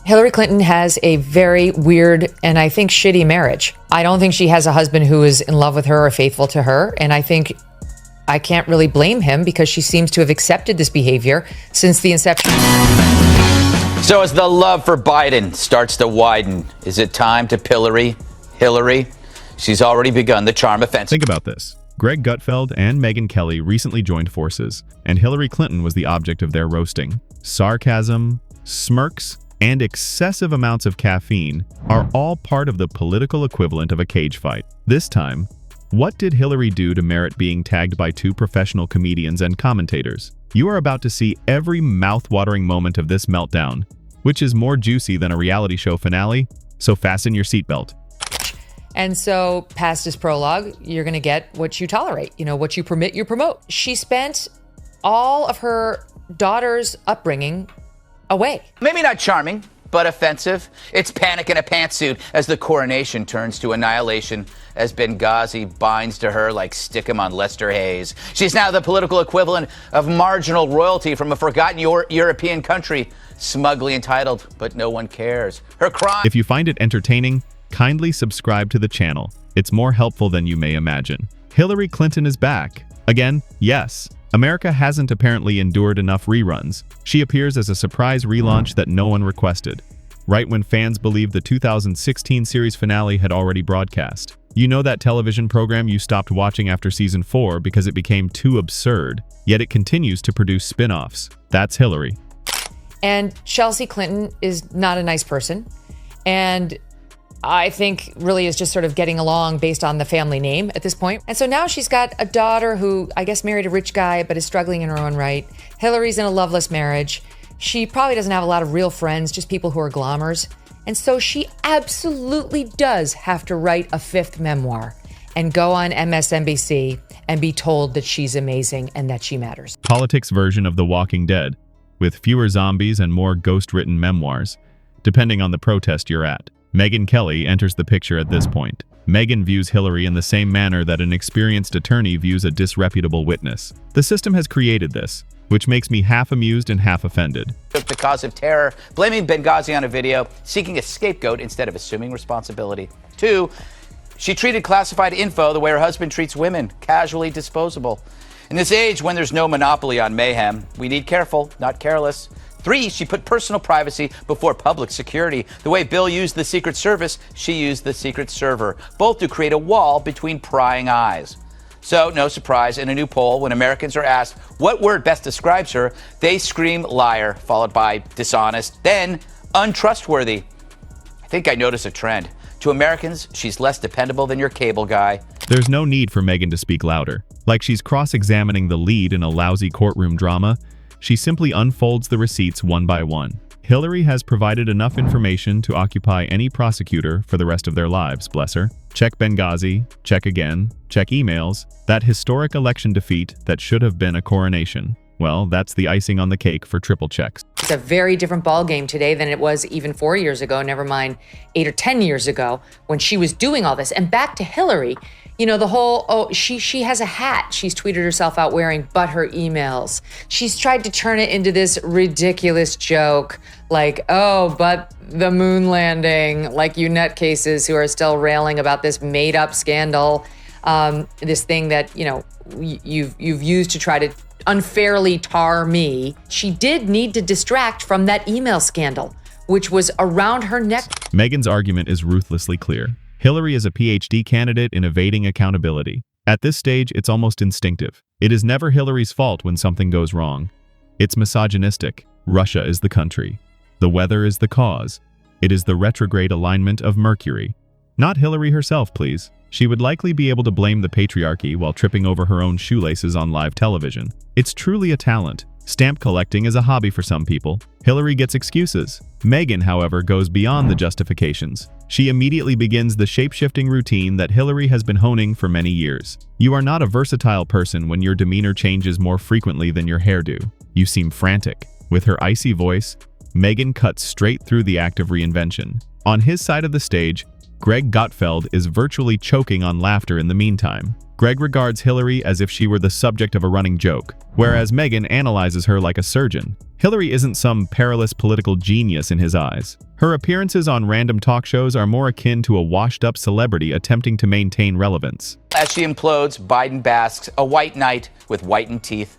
Hillary Clinton has a very weird and I think shitty marriage. I don't think she has a husband who is in love with her or faithful to her. And I think I can't really blame him because she seems to have accepted this behavior since the inception. So as the love for Biden starts to widen, is it time to pillory Hillary? She's already begun the charm offensive. Think about this. Greg Gutfeld and Megyn Kelly recently joined forces, and Hillary Clinton was the object of their roasting. Sarcasm, smirks, and excessive amounts of caffeine are all part of the political equivalent of a cage fight. This time, what did Hillary do to merit being tagged by two professional comedians and commentators? You are about to see every mouth-watering moment of this meltdown, which is more juicy than a reality show finale, so fasten your seatbelt. And so past this prologue, you're going to get what you tolerate. You know, what you permit, you promote. She spent all of her daughter's upbringing away. Maybe not charming, but offensive. It's panic in a pantsuit as the coronation turns to annihilation as Benghazi binds to her like stick 'em on Lester Hayes. She's now the political equivalent of marginal royalty from a forgotten European country, smugly entitled, but no one cares. Her crime. If you find it entertaining, kindly subscribe to the channel. It's more helpful than you may imagine. Hillary Clinton is back. Again, yes. America hasn't apparently endured enough reruns. She appears as a surprise relaunch that no one requested, right when fans believed the 2016 series finale had already broadcast. You know that television program you stopped watching after season 4 because it became too absurd, yet it continues to produce spin-offs. That's Hillary. And Chelsea Clinton is not a nice person. And I think really is just sort of getting along based on the family name at this point. And so now she's got a daughter who I guess married a rich guy, but is struggling in her own right. Hillary's in a loveless marriage. She probably doesn't have a lot of real friends, just people who are glamours. And so she absolutely does have to write a 5th memoir and go on MSNBC and be told that she's amazing and that she matters. Politics version of The Walking Dead, with fewer zombies and more ghost-written memoirs, depending on the protest you're at. Megyn Kelly enters the picture at this point. Megyn views Hillary in the same manner that an experienced attorney views a disreputable witness. The system has created this, which makes me half amused and half offended. Took the cause of terror, blaming Benghazi on a video, seeking a scapegoat instead of assuming responsibility. 2, she treated classified info the way her husband treats women, casually disposable. In this age when there's no monopoly on mayhem, we need careful, not careless. 3, she put personal privacy before public security. The way Bill used the Secret Service, she used the Secret Server, both to create a wall between prying eyes. So, no surprise, in a new poll, when Americans are asked what word best describes her, they scream liar, followed by dishonest, then untrustworthy. I think I notice a trend. To Americans, she's less dependable than your cable guy. There's no need for Megyn to speak louder. Like she's cross-examining the lead in a lousy courtroom drama, she simply unfolds the receipts one by one. Hillary has provided enough information to occupy any prosecutor for the rest of their lives, bless her. Check Benghazi, check again, check emails. That historic election defeat that should have been a coronation. Well, that's the icing on the cake for triple checks. It's a very different ballgame today than it was even 4 years ago, never mind 8 or 10 years ago when she was doing all this. And back to Hillary, you know, the whole, she has a hat she's tweeted herself out wearing, but her emails. She's tried to turn it into this ridiculous joke, like, oh, but the moon landing, like you nutcases who are still railing about this made up scandal, this thing that, you know, you've used to try to unfairly tar me. She did need to distract from that email scandal, which was around her neck. Megyn's argument is ruthlessly clear. Hillary is a PhD candidate in evading accountability. At this stage, it's almost instinctive. It is never Hillary's fault when something goes wrong. It's misogynistic. Russia is the country. The weather is the cause. It is the retrograde alignment of Mercury. Not Hillary herself, please. She would likely be able to blame the patriarchy while tripping over her own shoelaces on live television. It's truly a talent. Stamp collecting is a hobby for some people. Hillary gets excuses. Megyn, however, goes beyond the justifications. She immediately begins the shape-shifting routine that Hillary has been honing for many years. You are not a versatile person when your demeanor changes more frequently than your hairdo. You seem frantic. With her icy voice, Megyn cuts straight through the act of reinvention. On his side of the stage, Greg Gutfeld is virtually choking on laughter in the meantime. Greg regards Hillary as if she were the subject of a running joke, whereas Megyn analyzes her like a surgeon. Hillary isn't some perilous political genius in his eyes. Her appearances on random talk shows are more akin to a washed-up celebrity attempting to maintain relevance. As she implodes, Biden basks, a white knight with whitened teeth.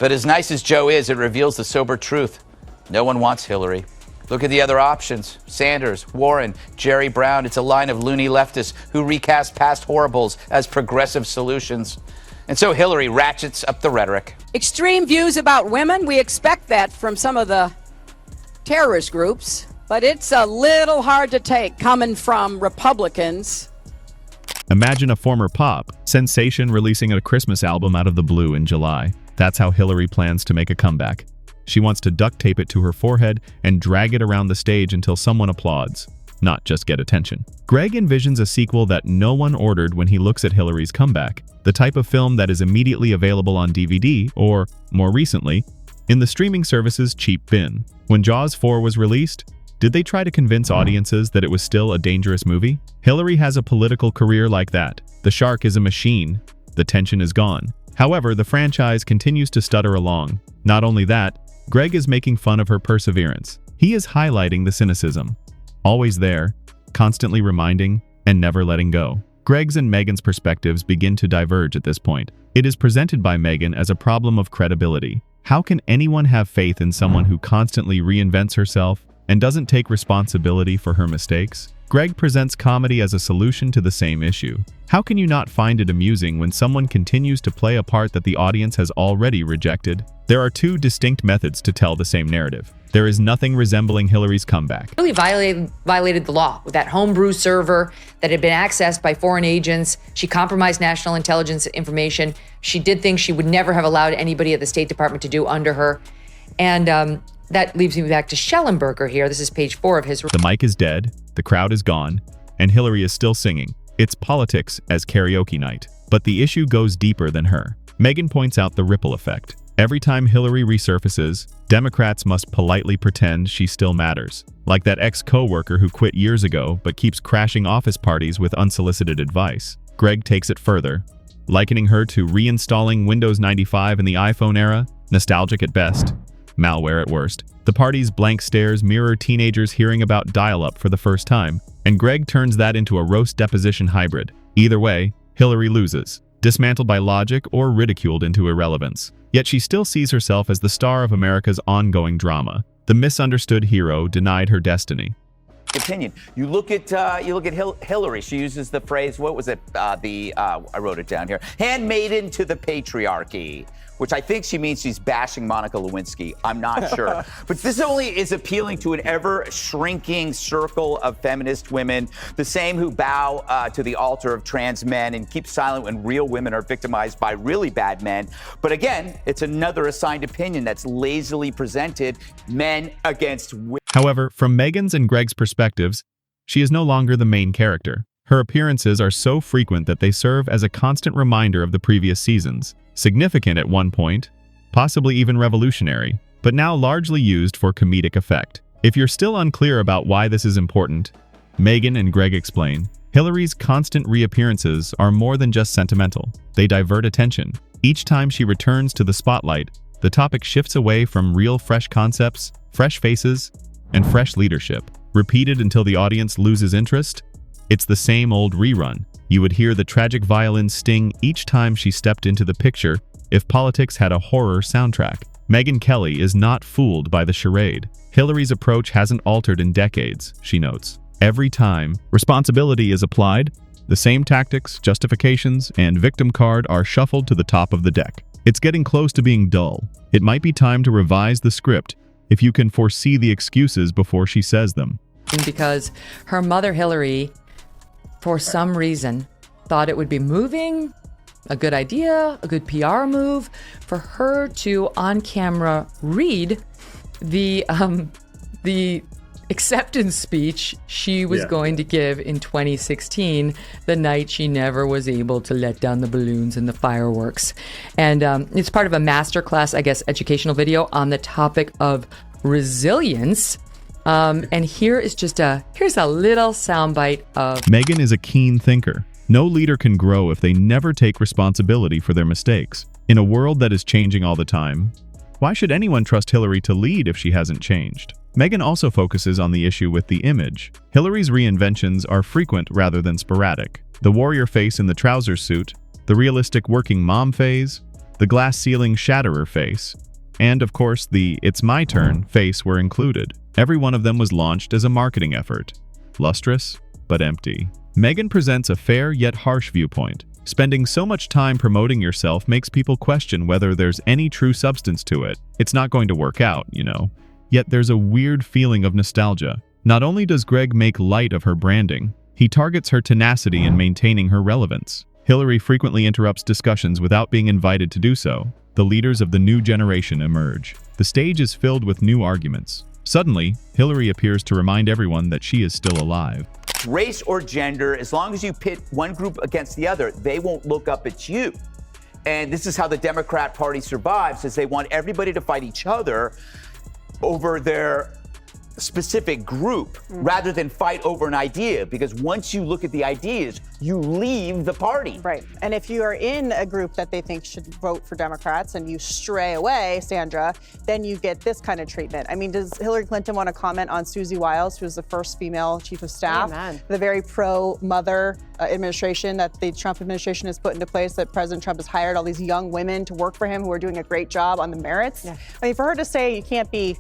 But as nice as Joe is, it reveals the sober truth. No one wants Hillary. Look at the other options. Sanders, Warren, Jerry Brown. It's a line of loony leftists who recast past horribles as progressive solutions. And so Hillary ratchets up the rhetoric. Extreme views about women, we expect that from some of the terrorist groups, but it's a little hard to take coming from Republicans. Imagine a former pop sensation releasing a Christmas album out of the blue in July. That's how Hillary plans to make a comeback. She wants to duct tape it to her forehead and drag it around the stage until someone applauds, not just get attention. Greg envisions a sequel that no one ordered when he looks at Hillary's comeback, the type of film that is immediately available on DVD or, more recently, in the streaming service's cheap bin. When Jaws 4 was released, did they try to convince audiences that it was still a dangerous movie? Hillary has a political career like that. The shark is a machine. The tension is gone. However, the franchise continues to stutter along. Not only that, Greg is making fun of her perseverance. He is highlighting the cynicism. Always there, constantly reminding, and never letting go. Greg's and Megyn's perspectives begin to diverge at this point. It is presented by Megyn as a problem of credibility. How can anyone have faith in someone who constantly reinvents herself and doesn't take responsibility for her mistakes? Greg presents comedy as a solution to the same issue. How can you not find it amusing when someone continues to play a part that the audience has already rejected? There are two distinct methods to tell the same narrative. There is nothing resembling Hillary's comeback. Really violated the law with that homebrew server that had been accessed by foreign agents. She compromised national intelligence information. She did things she would never have allowed anybody at the State Department to do under her. And that leaves me back to Schellenberger here. This is page 4 of his. The mic is dead, the crowd is gone, and Hillary is still singing. It's politics as karaoke night. But the issue goes deeper than her. Megyn points out the ripple effect. Every time Hillary resurfaces, Democrats must politely pretend she still matters. Like that ex-coworker who quit years ago but keeps crashing office parties with unsolicited advice. Greg takes it further, likening her to reinstalling Windows 95 in the iPhone era, nostalgic at best, malware at worst. The party's blank stares mirror teenagers hearing about dial-up for the first time, and Greg turns that into a roast deposition hybrid. Either way, Hillary loses, dismantled by logic or ridiculed into irrelevance. Yet she still sees herself as the star of America's ongoing drama, the misunderstood hero denied her destiny. Opinion. You look at Hillary. She uses the phrase, what was it? I wrote it down here. Handmaiden to the patriarchy, which I think she means she's bashing Monica Lewinsky. I'm not sure. But this only is appealing to an ever-shrinking circle of feminist women, the same who bow to the altar of trans men and keep silent when real women are victimized by really bad men. But again, it's another assigned opinion that's lazily presented, men against women. However, from Megyn's and Greg's perspectives, she is no longer the main character. Her appearances are so frequent that they serve as a constant reminder of the previous seasons. Significant at one point, possibly even revolutionary, but now largely used for comedic effect. If you're still unclear about why this is important, Megyn and Greg explain. Hillary's constant reappearances are more than just sentimental. They divert attention. Each time she returns to the spotlight, the topic shifts away from real fresh concepts, fresh faces, and fresh leadership. Repeated until the audience loses interest, it's the same old rerun. You would hear the tragic violin sting each time she stepped into the picture if politics had a horror soundtrack. Megyn Kelly is not fooled by the charade. Hillary's approach hasn't altered in decades, she notes. Every time responsibility is applied, the same tactics, justifications, and victim card are shuffled to the top of the deck. It's getting close to being dull. It might be time to revise the script if you can foresee the excuses before she says them. Because her mother, Hillary, for some reason, thought it would be moving, a good idea, a good PR move, for her to, on camera, read the acceptance speech she was going to give in 2016, the night she never was able to let down the balloons and the fireworks. And it's part of a masterclass, I guess, educational video on the topic of resilience. And here's a little soundbite of... Megyn is a keen thinker. No leader can grow if they never take responsibility for their mistakes. In a world that is changing all the time, why should anyone trust Hillary to lead if she hasn't changed? Megyn also focuses on the issue with the image. Hillary's reinventions are frequent rather than sporadic. The warrior face in the trouser suit, the realistic working mom phase, the glass ceiling shatterer face, and of course the "it's my turn" face were included. Every one of them was launched as a marketing effort. Lustrous, but empty. Megyn presents a fair yet harsh viewpoint. Spending so much time promoting yourself makes people question whether there's any true substance to it. It's not going to work out, you know. Yet there's a weird feeling of nostalgia. Not only does Greg make light of her branding, he targets her tenacity in maintaining her relevance. Hillary frequently interrupts discussions without being invited to do so. The leaders of the new generation emerge. The stage is filled with new arguments. Suddenly, Hillary appears to remind everyone that she is still alive. Race or gender, as long as you pit one group against the other, they won't look up at you. And this is how the Democrat Party survives, is they want everybody to fight each other over their specific group rather than fight over an idea, because once you look at the ideas, you leave the party. Right. And if you are in a group that they think should vote for Democrats and you stray away, Sandra, then you get this kind of treatment. I mean, does Hillary Clinton want to comment on Susie Wiles, who was the first female chief of staff? Amen. The very pro-mother administration that the Trump administration has put into place, that President Trump has hired all these young women to work for him who are doing a great job on the merits. Yeah. I mean, for her to say you can't be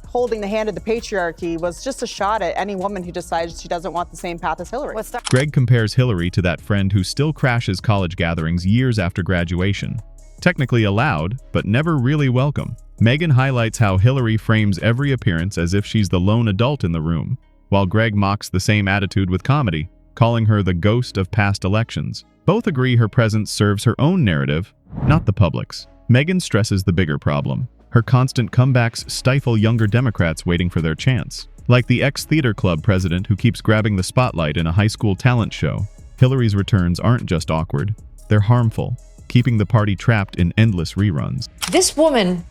holding the hand of the patriarchy was just a shot at any woman who decides she doesn't want the same path as Hillary. Greg compares Hillary to that friend who still crashes college gatherings years after graduation. Technically allowed, but never really welcome. Megyn highlights how Hillary frames every appearance as if she's the lone adult in the room, while Greg mocks the same attitude with comedy, calling her the ghost of past elections. Both agree her presence serves her own narrative, not the public's. Megyn stresses the bigger problem. Her constant comebacks stifle younger Democrats waiting for their chance. Like the ex-theater club president who keeps grabbing the spotlight in a high school talent show, Hillary's returns aren't just awkward, they're harmful, keeping the party trapped in endless reruns. This woman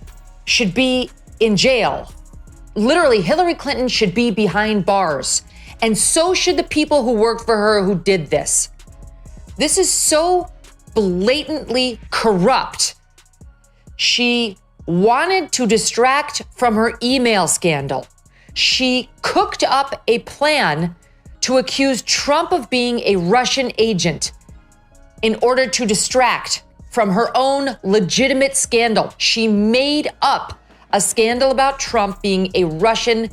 should be in jail. Literally, Hillary Clinton should be behind bars. And so should the people who worked for her who did this. This is so blatantly corrupt. She wanted to distract from her email scandal. She cooked up a plan to accuse Trump of being a Russian agent in order to distract from her own legitimate scandal. She made up a scandal about Trump being a Russian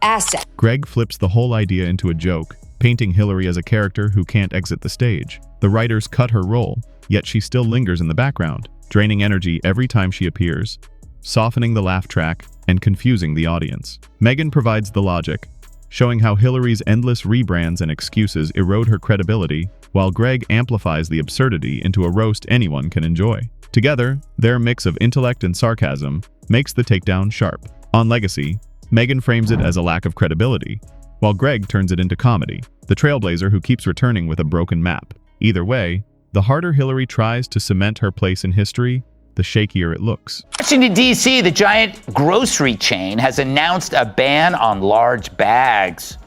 asset. Greg flips the whole idea into a joke, painting Hillary as a character who can't exit the stage. The writers cut her role, yet she still lingers in the background, draining energy every time she appears, softening the laugh track, and confusing the audience. Megyn provides the logic, showing how Hillary's endless rebrands and excuses erode her credibility, while Greg amplifies the absurdity into a roast anyone can enjoy. Together, their mix of intellect and sarcasm makes the takedown sharp. On legacy, Megyn frames it as a lack of credibility, while Greg turns it into comedy, the trailblazer who keeps returning with a broken map. Either way, the harder Hillary tries to cement her place in history, the shakier it looks. Washington, D.C., the giant grocery chain has announced a ban on large bags.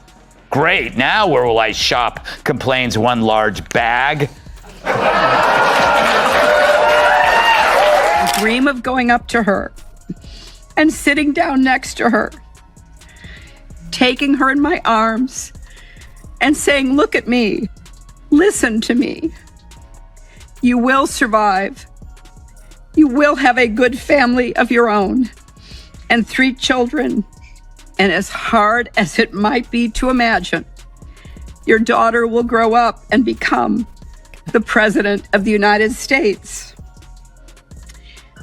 Great, now where will I shop, complains one large bag. I dream of going up to her and sitting down next to her, taking her in my arms and saying, "Look at me, listen to me. You will survive. You will have a good family of your own and 3 children. And as hard as it might be to imagine, your daughter will grow up and become the President of the United States.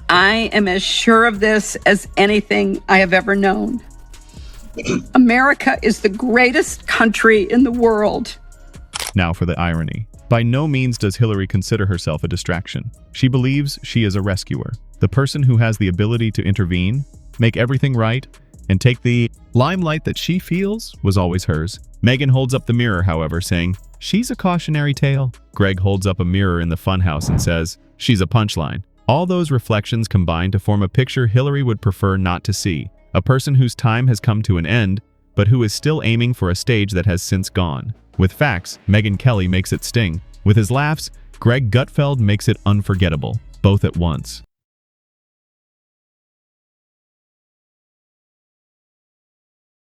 I am as sure of this as anything I have ever known. America is the greatest country in the world." Now for the irony. By no means does Hillary consider herself a distraction. She believes she is a rescuer, the person who has the ability to intervene, make everything right, and take the limelight that she feels was always hers. Megyn holds up the mirror, however, saying, "She's a cautionary tale." Greg holds up a mirror in the funhouse and says, "She's a punchline." All those reflections combine to form a picture Hillary would prefer not to see, a person whose time has come to an end, but who is still aiming for a stage that has since gone. With facts, Megyn Kelly makes it sting. With his laughs, Gutfeld makes it unforgettable, both at once.